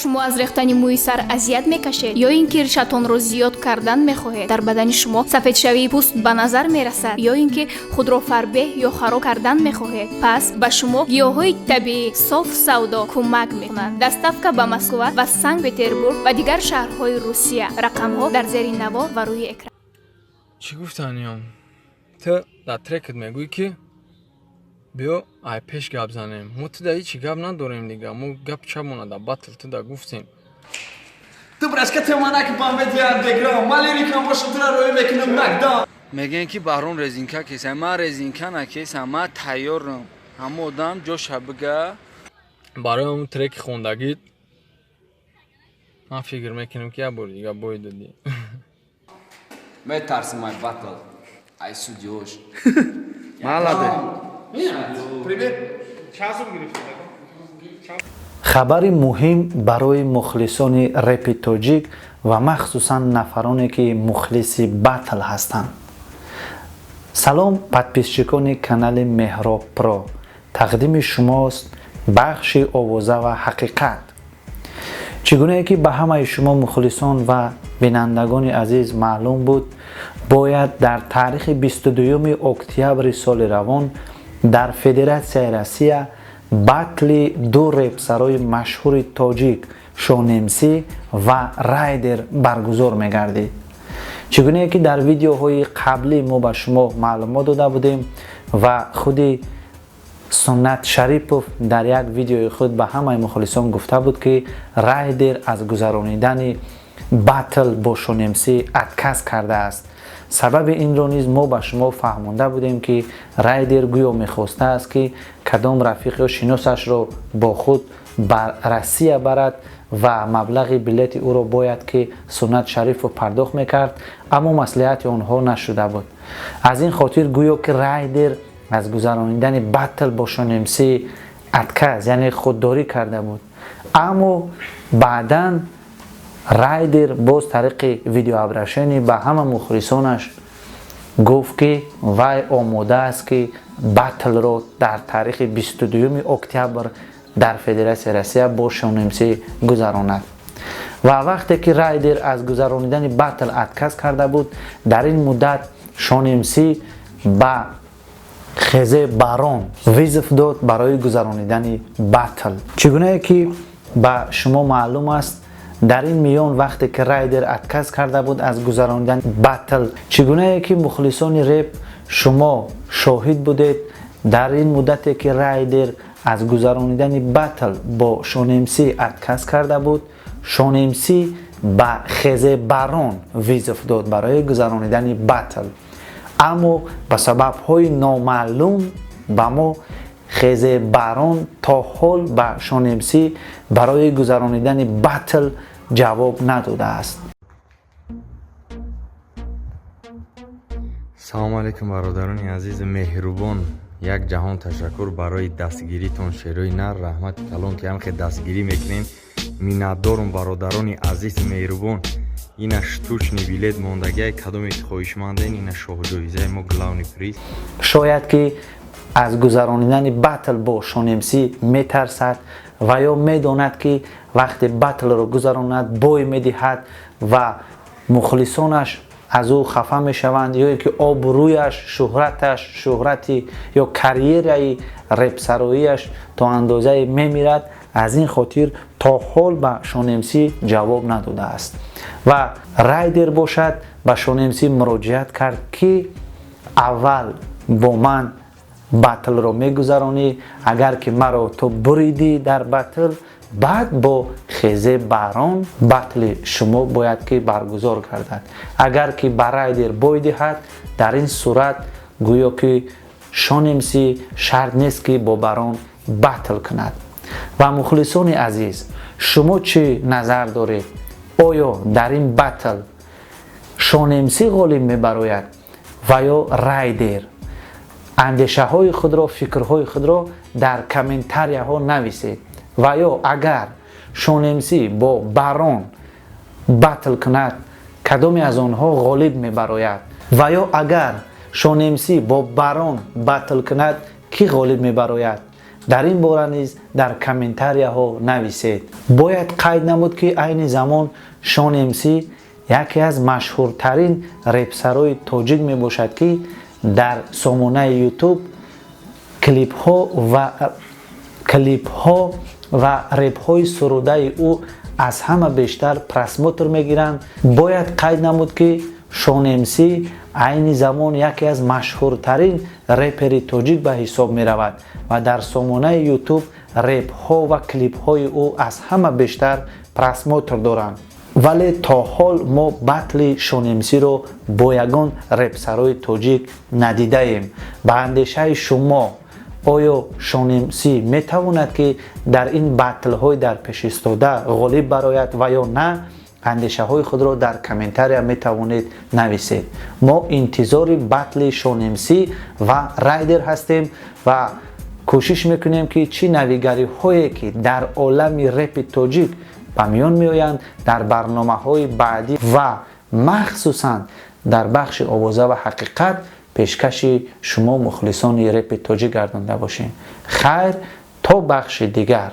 шумо аз рехтани мӯи сар азият мекашед ё ин ки ришатонро зиёд кардан мехоҳед? Дар бадани шумо сафедшавии пӯст ба назар мерасад ё ин ки худро фарбеҳ ё хароб кардан мехоҳед? Пас ба шумо гиёҳҳои табиӣ соф савдо кӯмак мекунанд. Доставка ба Москва ва Санкт-Петербург ва дигар шаҳрҳои Русия. Рақамҳо дар зери наво ва рӯи экран. Чӣ гуфтаниём? Ту дар трекет мегӯй ки биё ай пеш гап занем. Мо туда ҳичи гап надорем дига. Мо гап чамона да батл туда гуфтем. Ты брашка ты манаки памяти андеграунд. Малерика моша тура рои мекунам Макдон. Мегӯянд ки барон резинка кесам. Ман резинка накесам. Ман тайёрам. Ҳама одам ҷоша бига. Барои ҳамун треки хондагит ман фикр мекунам ки як бор дига бой додӣ. Метарсим ай батл. Ай судиёш. Маладе. Привет. хабари муҳим барои мухлисони репи тоҷик ва махсусан нафароне ки мухлиси батл ҳастанд. салом подписчикони канали Меҳроб Про. тақдими шумост бахши овоза ва ҳақиқат. чӣ гунае ки ба ҳамаи шумо мухлисон ва бинандагони азиз маълум буд, бояд дар таърихи 22 октябри соли равон дар Федератсияи Россия батли ду репсарои машҳури тоҷик Шонемсӣ ва Райдер баргузор мегардид. чӣ гунае ки дар видеоҳои қаблӣ мо ба шумо маълумот дода будем ва худи Суннат Шарипов дар як видеои худ ба ҳамаи мухлисон гуфта буд ки Райдер аз гузаронидани батл бо Шонемсӣ отказ кардааст. сабаби инро низ мо ба шумо фаҳмонда будем ки Райдер гӯё мехостааст ки кадом рафиқ ё шиносашро бо худ ба Россия барад ва маблағи билети ӯро бояд ки Суннат Шарипов пардохт мекард, аммо маслиҳати онҳо нашуда буд. аз ин хотир гӯё ки Райдер аз гузаронидани батл бо Шонемсӣ отказ, яъне худдорӣ карда буд. аммо баъдан Райдер боз тариқи видеообрашенӣ ба ҳама мухлисонаш гуфт ки вай омода аст ки батлро дар таърихи 22 октябр дар Федератсияи Россия бо Шонемсӣ гузаронад. ва вақте ки Райдер аз гузаронидани батл отказ карда буд, дар ин муддат Шонемсӣ ба Хезе Барон визиф дод барои гузаронидани батл. чӣ гунае ки ба шумо маълум аст, дар ин миён вақте ки Райдер отказ карда буд аз гузаронидани батл, чӣ гунае ки мухлисони реп шумо шоҳид будед, дар ин муддате ки Райдер аз гузаронидани батл бо Шонемсӣ отказ карда буд, Шонемсӣ ба Хезе Барон визиф дод барои гузаронидани батл. аммо ба сабабҳои номаълум ба мо Хезе Барон то ҳол ба Шонемсӣ барои гузаронидани батл ҷавоб надодааст. салому алайкум бародарони азизи меҳрубон. як ҷаҳон ташаккур барои дастгиритон. шерои нар раҳмати калон ки ҳамхе дастгирӣ мекунем. миннатдорум бародарони азизи меҳрубон. ина штучни билет мондагиай кадоме ки хоҳишманден, ина шоҳҷоизаи мо главни приз. шояд ки аз гузаронидани батл бо Шонемсӣ метарсад ва ё медонад ки вақте батлро гузаронад бой медиҳад ва мухлисонаш аз ӯ хафа мешаванд, ё ки обрӯяш, шӯҳрати ё карьераи репсароияш то андозае мемирад. аз ин хотир то ҳол ба Шонемсӣ ҷавоб надодааст. ва Райдер бошад ба Шонемсӣ муроҷиат кард ки аввал бо ман батлро мегузаронӣ, агар ки маро то буридӣ дар батл, баъд бо Хезе Барон батли шумо бояд ки баргузор гардад. агар ки ба Райдер бой диҳад, дар ин сурат гӯё ки Шонемсӣ шарт нест ки бо Барон батл кунад. ва мухлисони азиз, шумо чӣ назар доред? оё дар ин батл Шонемсӣ ғолиб мебарояд ва ё Райдер? андешаҳои худро, фикрҳои худро дар комментарияҳо нависед. ва ё агар Шонемсӣ бо Барон батл кунад, кадоме аз онҳо ғолиб мебарояд? ва ё агар Шонемсӣ бо Барон батл кунад, кӣ ғолиб мебарояд? در این باره نیز در کامنتاریا ها نویسید. باید قید نمود که عین زمان شان امسی یکی از مشهورترین رپسرهای تاجیک می باشد که در سامانه یوتیوب کلیپ ها و رپ های سروده او از همه بیشتر پرسموتر می گیرند. باید قید نمود که شان امسی عین زمان یکی از مشهورترین رپری تاجیک به حساب می رود و در سامانه یوتیوب رپ ها و کلیپ های او از همه بیشتر پرسموتر دارند. ولی تا حال ما بطل شان امسی رو با یگان رپسرهای تاجیک ندیده ایم. به اندیشه شما آیا شان امسی می تواند که در این بطل های در پیش استاده غالب برآید و یا نه؟ اندیشه های خود را در کامنتاریا می توانید نویسید. ما انتظار بطل شان امسی و رایدر هستیم و کوشش میکنیم که چی نویگری هایی که در عالم رپ تاجیک به میان می آیند در برنامه های بعدی و مخصوصا در بخش آوازه و حقیقت پیشکش شما مخلصان رپ تاجیک گردانده باشیم. خیر تا بخش دیگر.